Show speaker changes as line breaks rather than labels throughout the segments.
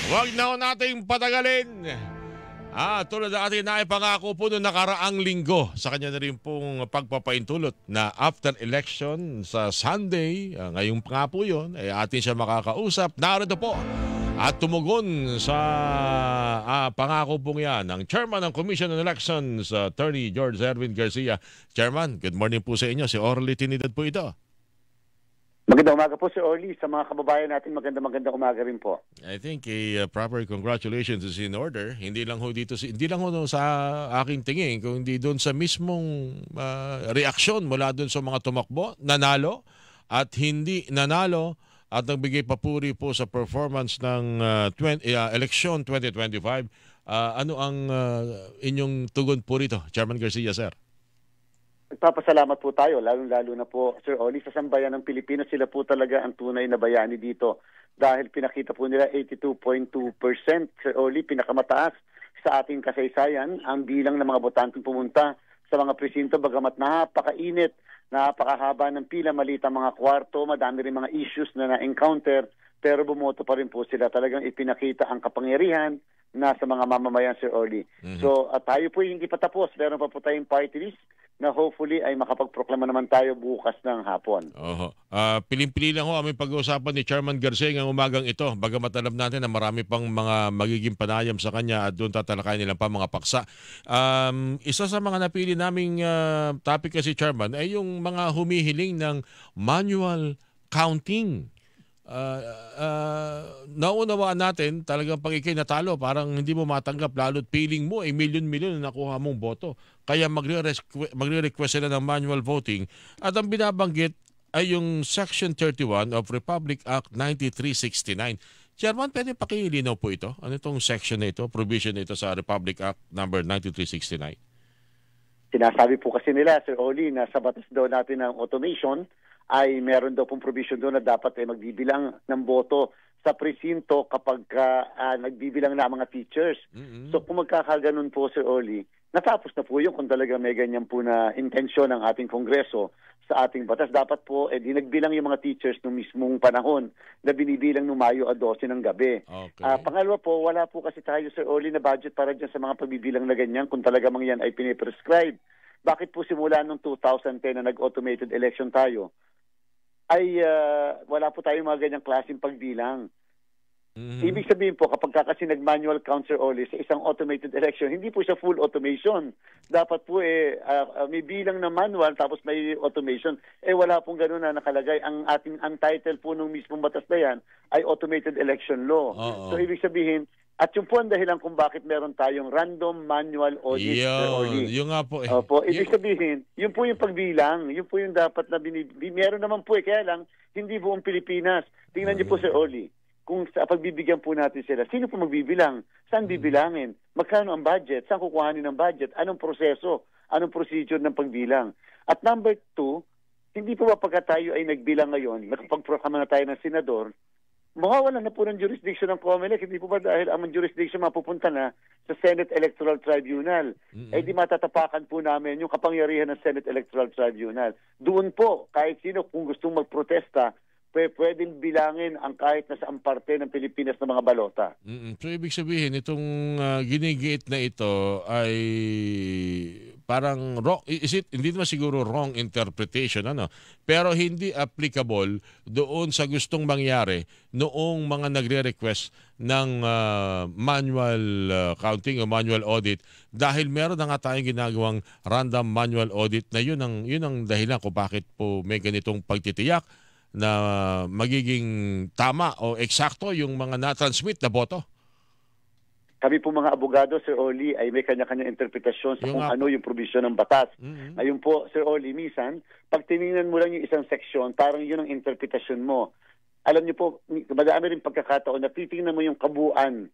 Huwag na nating patagalin. Tulad ng ating naipangako po noong nakaraang linggo sa kanya na rin pong pagpapaintulot na after election sa Sunday, ngayong nga po yun, ay atin siya makakausap. Narito po at tumugon sa pangako pong yan ng Chairman ng Commission on Elections, Attorney George Erwin Garcia. Chairman, good morning po sa inyo. Si Orly Trinidad po ito.
Magandang umaga po, Sir Orly. Sa mga kababayan natin, magandang umaga rin po.
I think a proper congratulations is in order. Hindi lang ho dito, hindi lang ho sa aking tingin, kundi doon sa mismong reaksyon mula doon sa mga tumakbo, nanalo at hindi nanalo at nagbigay papuri po sa performance ng election 2025. Ano ang inyong tugon po rito, Chairman Garcia, sir?
Nagpapasalamat po tayo, lalo na po, Sir Orly, sa sambayan ng Pilipinas. Sila po talaga ang tunay na bayani dito dahil pinakita po nila 82.2%, Sir Orly, pinakamataas sa ating kasaysayan ang bilang ng mga botanteng pumunta sa mga presinto, bagamat napakainit, napakahaba ng pila, maliit ang mga kwarto, madami rin mga issues na na-encounter, pero bumoto pa rin po sila. Talagang ipinakita ang kapangyarihan na sa mga mamamayan, Sir Orly. So, tayo po hindi pa tapos. Meron pa po tayong party list na hopefully ay makapagproklama naman tayo bukas ng hapon.
Piling-pili lang ho aming pag-uusapan ni Chairman Garcia ngayong umagang ito. Bagamat alam natin na marami pang mga magiging panayam sa kanya at doon tatalakayin nila pa mga paksa. Isa sa mga napili naming topic kasi, Chairman, ay yung mga humihiling ng manual counting. Naunawaan natin talagang pag ikay natalo parang hindi mo matanggap, lalo't feeling mo ay milyon-milyon na nakuha mong boto, kaya magre-request sila ng manual voting at ang binabanggit ay yung Section 31 of Republic Act 9369. Chairman, pwede pakilinaw po ito? Ano itong section na ito, provision na ito sa Republic Act number 9369?
Sinasabi po kasi nila, Sir Orly, na sa batas daw natin ng automation ay meron daw pong provision doon na dapat ay magbibilang ng boto sa presinto kapag nagbibilang na mga teachers. So kung magkakaganon po, Sir Orly, natapos na po yun kung talaga may ganyan po na intensyon ng ating Kongreso sa ating batas. Dapat po, di nagbilang yung mga teachers noong mismong panahon na binibilang noong Mayo 12 ng gabi. Okay. Pangalawa po, wala po kasi tayo, Sir Orly, na budget para dyan sa mga pagbibilang na ganyan kung talaga mga yan ay piniprescribe. Bakit po simula noong 2010 na nag-automated election tayo, ay wala po tayong mga ganyang klaseng pagbilang. Ibig sabihin po, kapag kasi nag-manual count, Sir Orly, sa isang automated election, hindi po siya full automation. Dapat po may bilang na manual tapos may automation. Wala pong gano'n na nakalagay. Ang title po nung mismong batas na yan ay automated election law. So ibig sabihin, at yung po ang dahilan kung bakit meron tayong random manual audit, Sir Orly.
Yung nga po
ibig sabihin, yun po yung pagbilang. Yun po yung dapat na meron naman po kaya lang, hindi buong Pilipinas. Tingnan niyo po, Sir Orly, kung sa pagbibigyan po natin sila, sino po magbibilang? Saan bibilangin? Magkano ang budget? Saan kukuhanin ang budget? Anong proseso? Anong procedure ng pagbilang? At number 2, hindi po ba pagka tayo ay nagbilang ngayon, nakapagprograma na tayo ng senador, mawawalan na po ng jurisdiction ng COMELEC. Hindi po ba dahil ang jurisdiction mapupunta na sa Senate Electoral Tribunal? Di matatapakan po namin yung kapangyarihan ng Senate Electoral Tribunal. Doon po, kahit sino kung gustong magprotesta, pwedeng bilangin ang kahit na saang parte ng Pilipinas ng mga balota.
So ibig sabihin, itong ginigiit na ito ay parang wrong, hindi naman siguro wrong interpretation, pero hindi applicable doon sa gustong mangyari noong mga nagre-request ng manual counting o manual audit, dahil meron na nga tayong ginagawang random manual audit na yun ang dahilan kung bakit po may ganitong pagtitiyak na magiging tama o eksakto yung mga na-transmit na boto.
Kami po mga abogado, Sir Orly, ay may kanya-kanya interpretasyon sa kung ano yung provision ng batas. Ayun po, Sir Orly, minsan, pag tinignan mo lang yung isang seksyon, parang yun ang interpretasyon mo. Alam niyo po, madami rin pagkakataon na titingnan mo yung kabuuan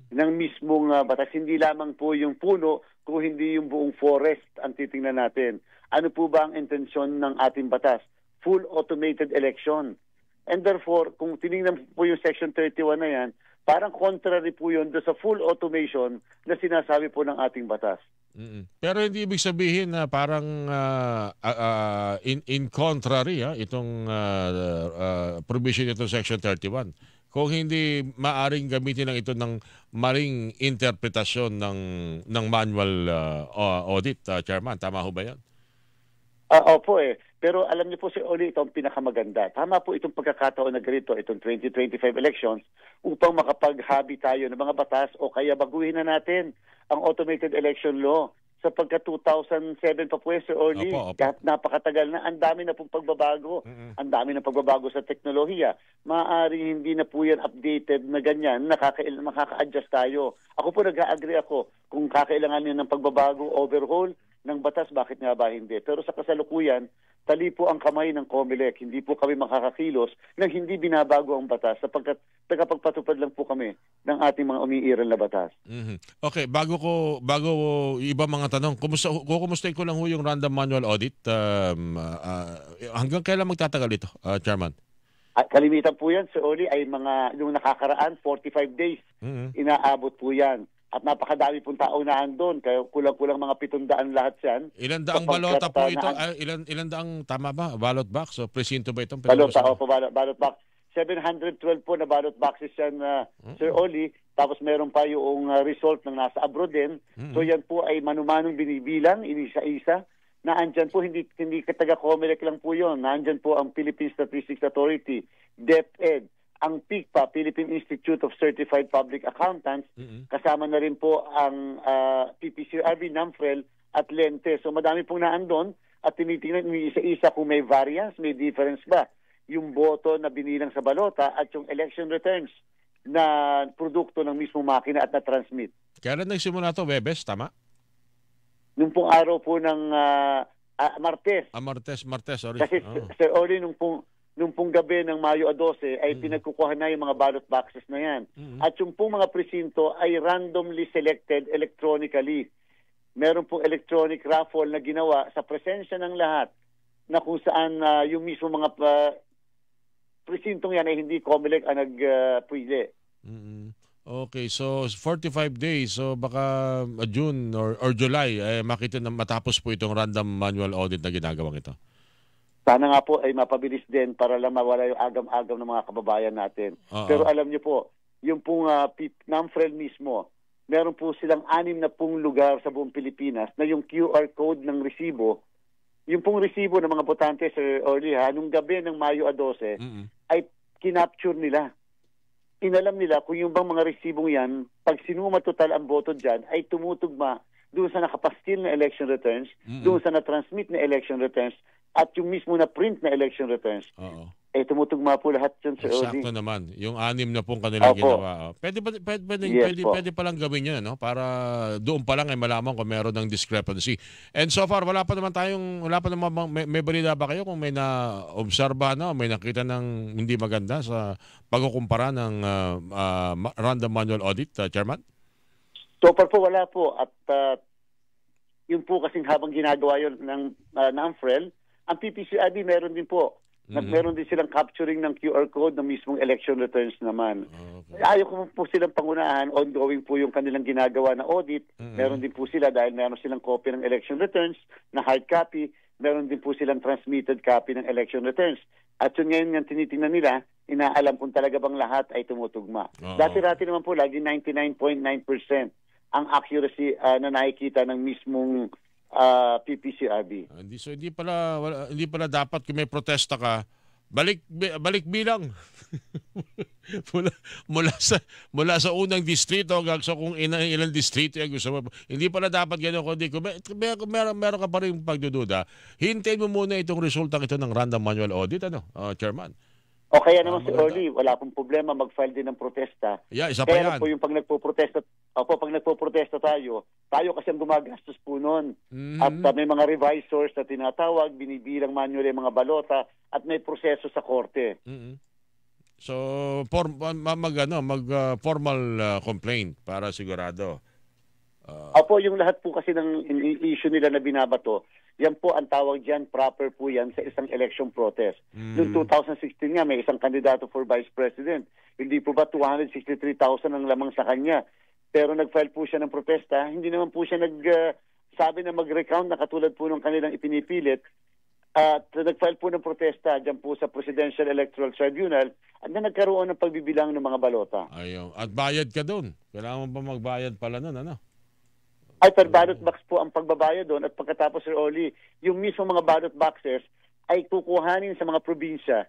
ng mismong batas. Hindi lamang po yung puno, kung hindi yung buong forest ang titingnan natin. Ano po ba ang intensyon ng ating batas? Full automated election. And therefore, kung tinignan po yung Section 31 na yan, parang contrary po yun sa full automation na sinasabi po ng ating batas.
Pero hindi ibig sabihin na parang in contrary itong provision nito Section 31. kung hindi maaring gamitin ng ito ng maling interpretasyon ng manual audit, Chairman. Tama ho ba yan?
Opo eh. Pero alam niyo po si Oli, ito ang pinakamaganda. Tama po itong pagkakataon na ganito, itong 2025 elections, upang makapaghabi tayo ng mga batas o kaya baguhin na natin ang automated election law. Sapagkat 2007 pa po Sir Oli,
Opo.
kahit napakatagal na, ang dami na pong pagbabago. Ang dami na pagbabago sa teknolohiya. Maaaring hindi na po yan updated na ganyan, makaka-adjust tayo. Ako po nag-agree ako kung kakailanganin ng pagbabago, overhaul ng batas, bakit nga ba hindi? Pero sa kasalukuyan, tali po ang kamay ng COMELEC. Hindi po kami makakakilos nang hindi binabago ang batas sapagkat tagapagpatupad lang po kami ng ating mga umiiral na batas.
Okay, bago iba mga tanong, kumustahin ko lang ho yung random manual audit. Hanggang kailan magtatagal ito, Chairman?
At kalimitan po yan, Sir Oli, ay yung nakakaraan, 45 days. Inaabot po yan. At napakadami pong tao na andon, kaya kulang-kulang mga 700 lahat yan.
Ilan daang balota po ito? Ilan daang, tama ba? Ballot box? O presinto ba itong?
Balota, opo, ballot box. 712 po na ballot boxes yan, Sir Oli. Tapos meron pa yung result ng nasa abroad din. So yan po ay manumanong binibilang, inisa-isa. Na andyan po, hindi taga-COMELEC lang po yun. Naandyan po ang Philippine Statistics Authority, DepEd, ang PICPA, Philippine Institute of Certified Public Accountants, kasama na rin po ang PPCRB, NAMFREL at Lente. So madami pong naandun at tinitingnan isa-isa kung may variance, may difference ba yung boto na binilang sa balota at yung election returns na produkto ng mismo makina at na-transmit.
Kailan nagsimula ito, Webes? Tama?
Nung pong araw po ng Martes.
Martes, sorry.
Kasi Sir Oli, nung pong gabi ng Mayo 12 ay pinagkukuha na yung mga ballot boxes na yan. At yung pong mga presinto ay randomly selected electronically. Meron pong electronic raffle na ginawa sa presensya ng lahat na kung saan yung mismo mga presintong yan ay hindi COMELEC ang nagpili.
Okay, so 45 days. So baka June or July makita na matapos po itong random manual audit na ginagawang ito.
Sana nga po ay mapabilis din para lang mawala yung agam-agam ng mga kababayan natin. Pero alam niyo po, yung pong NAMFREL mismo, meron po silang 6 na pong lugar sa buong Pilipinas na yung QR code ng resibo, yung pong resibo ng mga botante, Sir Orly, nung gabi ng Mayo 12, ay kinapture nila. Inalam nila kung yung bang mga resibong yan, pag sinuma total ang boto dyan, ay tumutugma doon sa nakapastil na election returns, doon sa na-transmit na election returns, at yung mismo na print na election returns. Tumutugma po lahat yun, Sir Orly.
Sakto naman. Yung 6 na pong kanilang ginawa. Pwede palang gawin yun, no? Para doon pa lang ay malaman kung meron ng discrepancy. And so far, wala pa naman may balita ba kayo kung may na-obserba na, may nakita ng hindi maganda sa pagkukumpara ng random manual audit, Chairman?
So far po, wala po. At yun po kasing habang ginagawa yun ng NAMFREL, ang PPCRB meron din po. Meron din silang capturing ng QR code ng mismong election returns naman. Ayaw ko po silang pangunahan, ongoing po yung kanilang ginagawa na audit. Meron din po sila dahil meron silang copy ng election returns na hard copy. Meron din po silang transmitted copy ng election returns. At yun ngayon yung tinitingnan nila, inaalam kung talaga bang lahat ay tumutugma. Dati-dati naman po, lagi 99.9% ang accuracy na nakikita ng mismong PPCRB.
So hindi pala dapat kung may protesta ka, balik bilang. mula sa unang distrito hanggang sa kung ilang distrito yung gusto mo. Hindi pala dapat gano'n, kundi kung meron ka pa rin pagdududa, hintayin mo muna itong resultang ito ng random manual audit, Chairman.
O kaya naman si Orly, wala pong problema mag-file din ng protesta.
Isa pa yan.
Kaya po yung pag nagpo-protesta tayo kasi ang gumagastos po noon. At may mga revisors na tinatawag, binibilang manual yung mga balota at may proseso sa korte.
So, formal complaint para sigurado.
Yung lahat po kasi ng issue nila na binabato, yan po ang tawag dyan, proper po yan sa isang election protest. Noong 2016 nga, may isang kandidato for vice president. Hindi po ba 263,000 ang lamang sa kanya? Pero nag-file po siya ng protesta. Hindi naman po siya sabi na mag-recount na katulad po ng kanilang ipinipilit. At nag-file po ng protesta dyan po sa Presidential Electoral Tribunal at na nagkaroon ng pagbibilang ng mga balota.
Ayun. At bayad ka doon. Kailangan mo ba magbayad pala nun, ano?
Ay, per ballot box po ang pagbabayad doon at pagkatapos, Sir Oli, yung mismo mga ballot boxes ay kukuhanin sa mga probinsya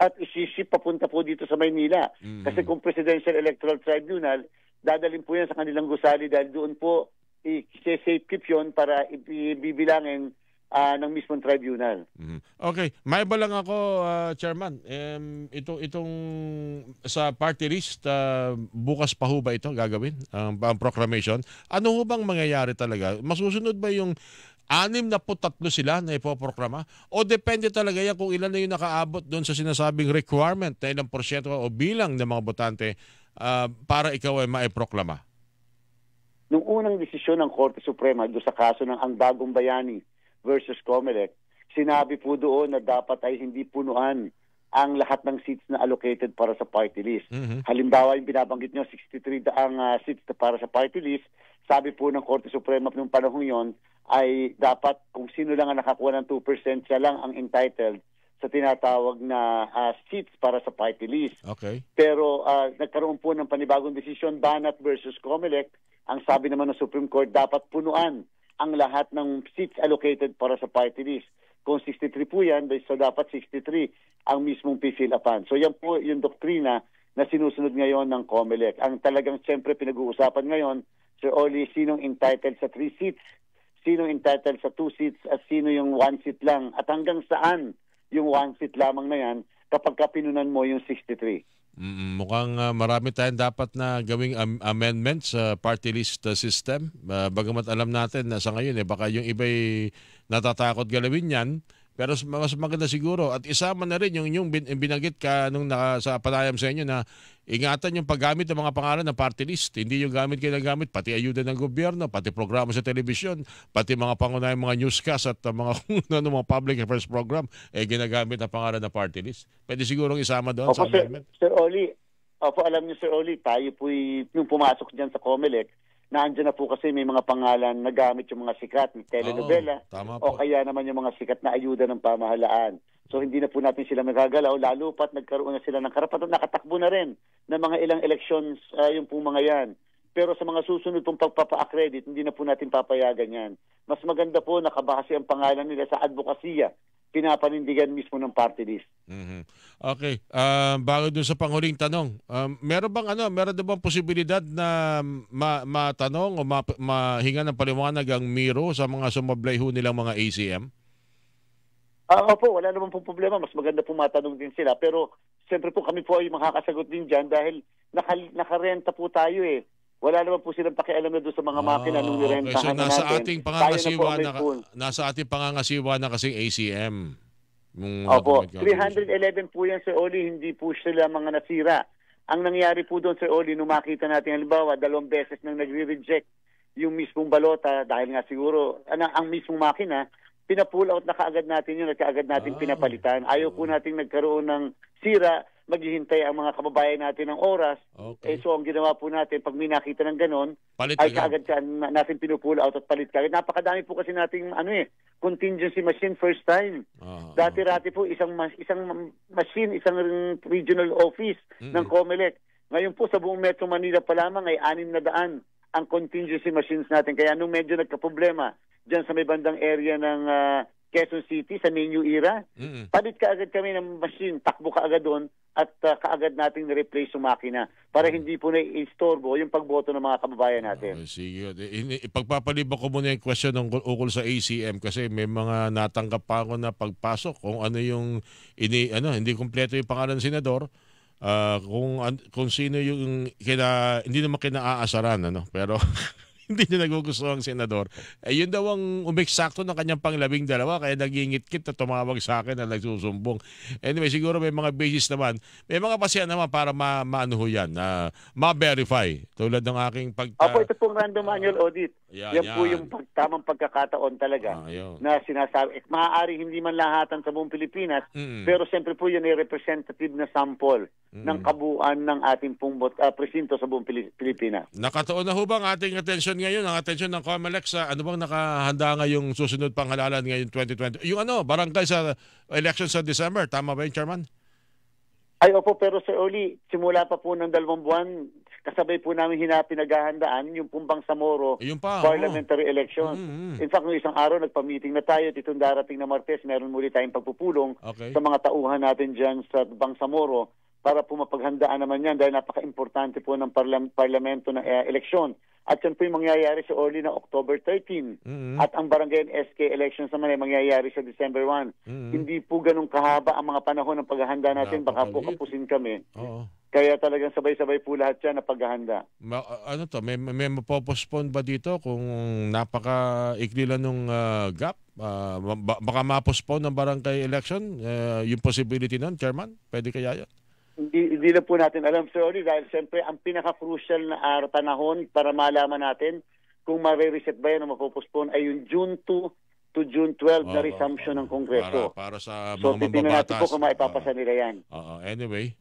at isiship papunta po dito sa Maynila. Kasi kung Presidential Electoral Tribunal, dadalhin po yan sa kanilang gusali dahil doon po i-safe keep yun para ibibilangin ng mismong tribunal.
Okay, may ba lang ako, Chairman, itong sa party list, bukas pa ho ba ito gagawin, ang proclamation? Ano ho bang mangyayari talaga? Masusunod ba yung 63 sila na ipoprograma? O depende talaga yan kung ilan na yung nakaabot doon sa sinasabing requirement na ilang porsyento o bilang ng mga botante para ikaw ay maiproklama?
Nung unang desisyon ng Korte Suprema doon sa kaso ng Ang Bagong Bayani versus Comelec, sinabi po doon na dapat ay hindi punuan ang lahat ng seats na allocated para sa party list. Halimbawa, yung binabanggit nyo, 63 ang seats na para sa party list. Sabi po ng Korte Suprema noong panahon yon ay dapat kung sino lang ang nakakuha ng 2%, siya lang ang entitled sa tinatawag na seats para sa party list.
Okay.
Pero nagkaroon po ng panibagong desisyon, Banat versus Comelec. Ang sabi naman ng Supreme Court, dapat punuan ang lahat ng seats allocated para sa party list. Kung 63 po yan, so dapat 63 ang mismong pifill upan. So yan po yung doktrina na sinusunod ngayon ng Comelec. Ang talagang siyempre pinag-uusapan ngayon, Sir Oli, sinong entitled sa 3 seats, sinong entitled sa 2 seats, at sino yung 1 seat lang, at hanggang saan yung 1 seat lamang na yan kapag pinunan mo yung 63.
Mukhang marami tayong dapat na gawing amendments sa party list system. Bagamat alam natin na sa ngayon baka yung iba'y natatakot galawin yan. Pero mas maganda siguro at isama na rin yung binanggit ka nung sa panayam sa inyo na ingatan yung paggamit ng mga pangalan ng party list. Hindi yung gamit kinagamit, pati ayuda ng gobyerno, pati programa sa telebisyon, pati mga pangunahing mga newscast at mga mga public affairs program ginagamit ang pangalan ng party list. Pwede sigurong isama doon sa amendment.
Sir Oli, alam niyo Sir Oli, tayo po nung pumasok diyan sa Comelec, nandiyan na po kasi may mga pangalan na gamit yung mga sikat ng telenovela o kaya naman yung mga sikat na ayuda ng pamahalaan. So hindi na po natin sila magagalaw, lalo pat nagkaroon na sila ng karapatan, nakatakbo na rin ng mga ilang elections yung pong mga yan. Pero sa mga susunod pong pagpapa-accredit, hindi na po natin papayagan yan. Mas maganda po nakabase ang pangalan nila sa advokasya, pinapanindigan mismo ng party list.
Okay. Bago dun sa panghuling tanong, meron bang posibilidad na matanong o mahinga ng paliwanag ang Miro sa mga sumablay ho nilang mga ACM?
Opo, wala naman pong problema. Mas maganda po matanong din sila. Pero siyempre po kami po ay makakasagot din dyan dahil nakarenta po tayo eh. Wala naman po silang pakialam na doon sa mga makina nung nirentahan na natin.
Nasa ating pangangasiwa na kasing ACM.
Opo, 311 po yan, Sir Oli, hindi po sila mga nasira. Ang nangyari po doon, Sir Oli, nung makita natin, halimbawa, 2 beses nang nagre-reject yung mismong balota dahil nga siguro, ang mismong makina, pina-pull out na kaagad natin yun at kaagad natin pinapalitan. Ayaw po natin nagkaroon ng sira, maghihintay ang mga kababayan natin ng oras. Okay. So ang ginawa po natin, pag may nakita ng ganon, ay kaagad natin pinupull out at palit kaagad. Napakadami po kasi nating contingency machine first time. Dati-rati po isang machine, isang regional office ng Comelec. Ngayon po sa buong Metro Manila pa lamang ay 600 ang contingency machines natin. Kaya nung medyo nagka-problema dyan sa may bandang area ng Quezon City, sa New Era, palit kaagad kami ng machine, takbo kaagad doon at kaagad nating na-replace yung makina para hindi po na-istorbo yung pagboto ng mga kababayan natin.
Sige. Ipagpapaliban ko muna yung question ng ukol sa ACM kasi may mga natanggap pa ako na pagpasok kung ano yung hindi kumpleto yung pangalan ng senador. Kung sino yung hindi naman kinaaasaran pero hindi niya nagugustuhan ang senador. Yun daw ang umeksakto ng kanyang pang-12 kaya nagingit-kit na tumawag sa akin na nagsusumbong. Anyway, siguro may mga basis naman. May mga pasya naman para ma-verify. Tulad ng aking
Opo, ito pong random annual audit. Yan po yung tamang pagkakataon talaga na sinasabi. Maaaring hindi man lahatan sa buong Pilipinas, pero siyempre po yun ay representative na sample ng kabuuan ng ating pong presinto sa buong Pilipinas.
Nakatuon na ho ba ang ating atensyon ngayon, ang atensyon ng COMELEC sa ano bang nakahanda ngayong susunod pang halalan ngayon 2020? Yung barangay sa election sa December, tama ba yun, Chairman?
Ay, opo, pero Sir Oli, simula pa po ng 2 buwan, kasabay po namin pinaghahandaan yung pumbang Samoro parliamentary elections. In fact, noong isang araw, nagpa-meeting na tayo. Itong darating na Martes, meron muli tayong pagpupulong sa mga tauhan natin dyan sa Bangsamoro para po mapaghandaan naman yan dahil napaka-importante po ng parlamento ng eleksyon. At yan po yung mangyayari sa early na October 13. At ang barangay and SK elections naman ay mangyayari sa December 1. Hindi po ganun kahaba ang mga panahon ng paghahanda natin. Baka po kapusin kami. Kaya talagang sabay-sabay po lahat yan na paghahanda.
May mapopostpone ba dito kung napaka-ikli lang nung gap? Baka mapostpone ng barangay election? Yung possibility nun, Chairman? Pwede kaya yan?
Hindi na po natin alam, sorry, dahil siyempre ang pinaka-crucial na panahon para malaman natin kung ma-reset ba yan o mapopospone ay yung June 2 to June 12 na resumption ng Kongreso.
Para sa mga
so, titignan natin po kung maipapasa nila yan.
Anyway,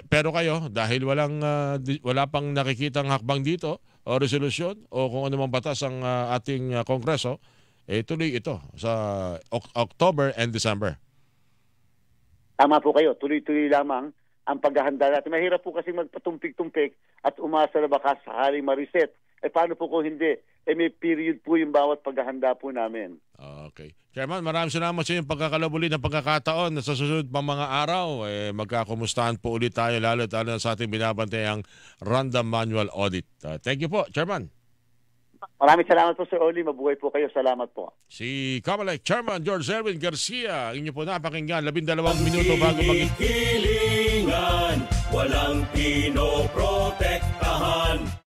pero kayo, dahil wala pang nakikitang hakbang dito o resolusyon o kung ano mang batas ang ating Kongreso, tuloy ito sa October and December.
Tama po kayo, tuloy-tuloy lamang ang paghahanda natin. Mahirap po kasi magpatumpik-tumpik at umasa na baka sakaling ma-reset. Paano po kung hindi? May period po yung bawat paghahanda po namin.
Okay. Chairman, maraming salamat sa inyong pagkakalabuli ng pagkakataon na sa susunod pang mga araw. Magkakumustahan po ulit tayo lalo na sa ating binabantayang random manual audit. Thank you po, Chairman.
Maraming salamat po, Sir Oli. Mabuhay po kayo. Salamat po.
Si COMELEC Chairman George Erwin Garcia. Inyo po napakinggan. 12 minuto bago
Hilingan, walang pinoprotektahan.